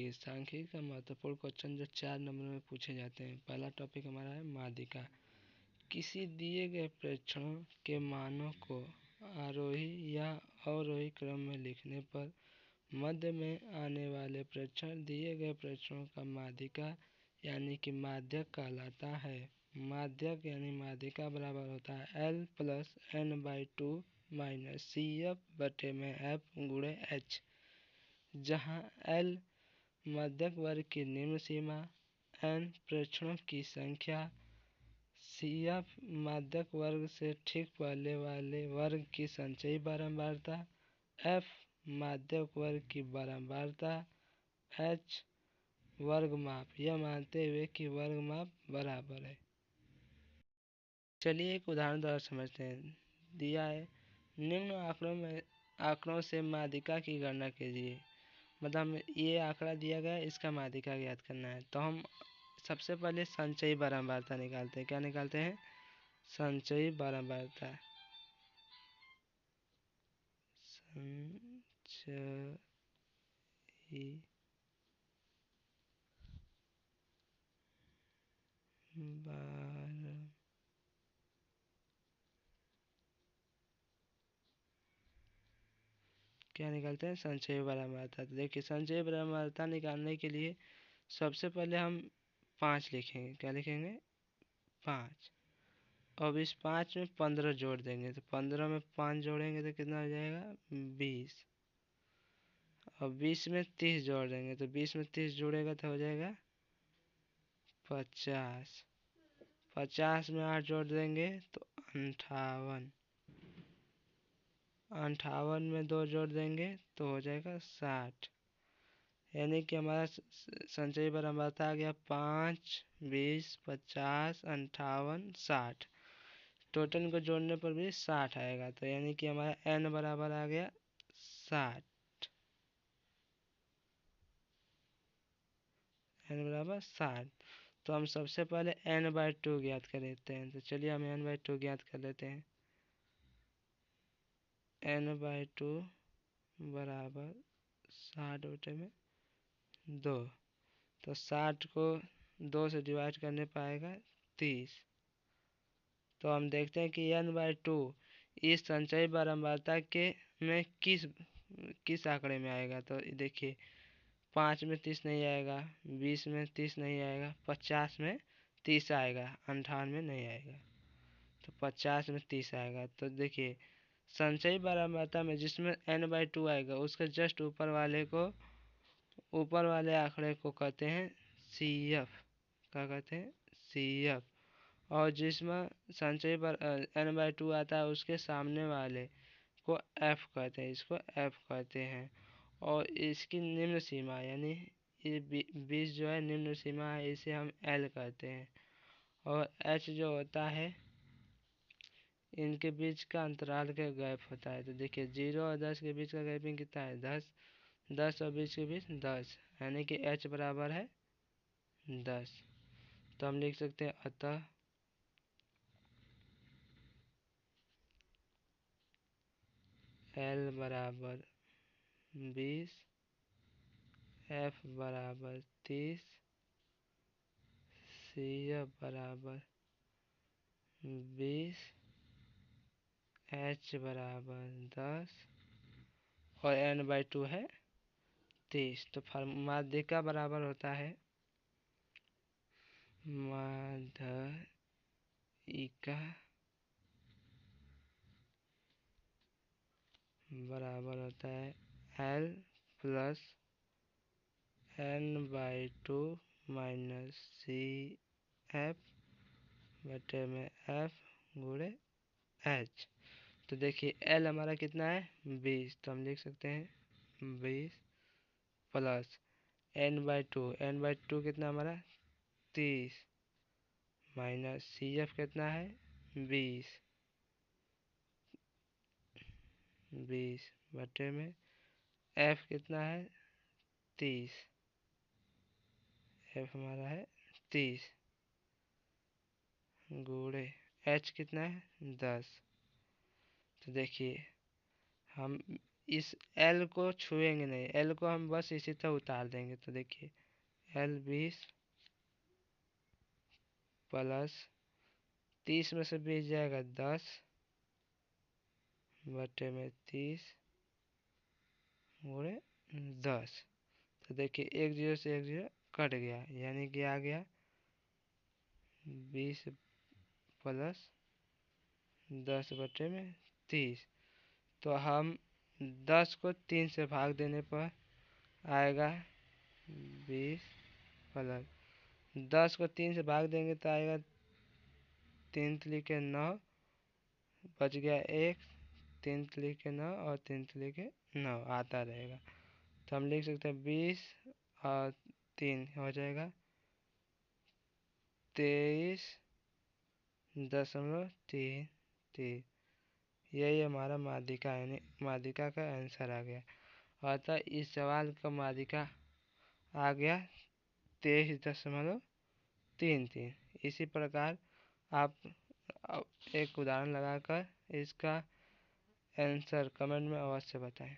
ये सांख्यिकी का महत्वपूर्ण क्वेश्चन जो 4 नंबर में पूछे जाते हैं। पहला टॉपिक हमारा है माध्यिका। किसी दिए गए प्रेक्षणों के मानों को आरोही या अवरोही क्रम में लिखने पर मध्य में आने वाले प्रेक्षण दिए गए प्रेक्षणों का माध्यिका यानी कि माध्यक कहलाता है। माध्यक यानी माध्यिका बराबर होता है L plus n/2 minus CF/F गुणे H, जहाँ L मध्यक वर्ग की निम्न सीमा, n प्रेक्षणों की संख्या, CF मध्यक वर्ग से ठीक पहले वाले वर्ग की संचयी बारंबारता, F मध्यक वर्ग की बारंबारता, H वर्ग माप, यह मानते हुए कि वर्ग माप बराबर है। चलिए एक उदाहरण द्वारा समझते हैं। दिया है निम्न आंकड़ों से माध्यिका की गणना कीजिए। मतलब ये आंकड़ा दिया गया है, इसका माध्यिका ज्ञात करना है। तो हम सबसे पहले संचयी बारंबारता निकालते हैं। क्या निकालते हैं? संचयी बारंबारता। संचयी क्या निकालते हैं? संचयी बारंबारता। तो देखिए संचयी बारंबारता निकालने के लिए सबसे पहले हम 5 लिखेंगे। क्या लिखेंगे? 5। अब इस 5 में 15 जोड़ देंगे। तो 15 में 5 जोड़ेंगे तो कितना हो जाएगा? 20। अब 20 में 30 जोड़ देंगे। तो 20 में 30 जोड़ेगा तो हो जाएगा 50। 50 में 8 जोड़ देंगे तो 58। 58 में 2 जोड़ देंगे तो हो जाएगा 60। यानी कि हमारा संचयी बारंबारता आ गया 5, 20, 50, 58, 60। टोटल को जोड़ने पर भी 60 आएगा। तो यानी कि हमारा n बराबर आ गया 60। n बराबर 60। तो हम सबसे पहले n/2 ज्ञात कर लेते हैं। तो चलिए हम n/2 ज्ञात कर लेते हैं। n/2 बराबर 60/2। तो 60 को 2 से डिवाइड करने पाएगा 30। तो हम देखते हैं कि n/2 इस संचयी बारंबारता के में किस आंकड़े में आएगा। तो देखिए 5 में 30 नहीं आएगा, 20 में 30 नहीं आएगा, 50 में 30 आएगा, 58 में नहीं आएगा। तो 50 में 30 आएगा। तो देखिए संचयी बारंबारता में जिसमें n/2 आएगा उसके जस्ट ऊपर वाले आंकड़े को कहते हैं CF। क्या कहते हैं? CF। और जिसमें संचयी n/2 आता है उसके सामने वाले को F कहते हैं। इसको F कहते हैं। और इसकी निम्न सीमा यानी ये 20 जो है निम्न सीमा है, इसे हम L कहते हैं। और H जो होता है इनके बीच का अंतराल का गैप होता है। तो देखिए 0 और 10 के बीच का गैपिंग कितना है? 10। 10 और 20 के बीच 10, यानी कि H बराबर है 10। तो हम लिख सकते हैं अतः L बराबर 20, F बराबर 30, CF बराबर 20, H बराबर 10 और n/2 है 30। तो माध्यिका बराबर होता है माध्यिका बराबर होता है L plus n/2 minus CF/F गुणे H। तो देखिए L हमारा कितना है? 20। तो हम लिख सकते हैं 20 प्लस n/2। n/2 कितना हमारा? 30 माइनस CF कितना है? 20। 20 बटे में F कितना है? 30। F हमारा है 30 गुणे H कितना है? 10। तो देखिए हम इस एल को छुएंगे नहीं, एल को हम बस इसी तरह उतार देंगे। तो देखिए एल 20 प्लस 30 में से 20 जाएगा 10 बटे में 30 गुणे 10। तो देखिए एक जीरो से एक जीरो कट गया, यानी कि आ गया 20 प्लस 10 बटे में 30। तो हम 10 को 3 से भाग देने पर आएगा 20 प्लस 10 को 3 से भाग देंगे तो आएगा 3 त्रिके 9, बच गया 1, 3 त्रिके 9 और 3 त्रिके 9 आता रहेगा। तो हम लिख सकते हैं 20 और 3 हो जाएगा 23.33। यही हमारा माध्यिका यानी माध्यिका का आंसर आ गया। अतः इस सवाल का माध्यिका आ गया 23.33। इसी प्रकार आप एक उदाहरण लगाकर इसका आंसर कमेंट में अवश्य बताएं।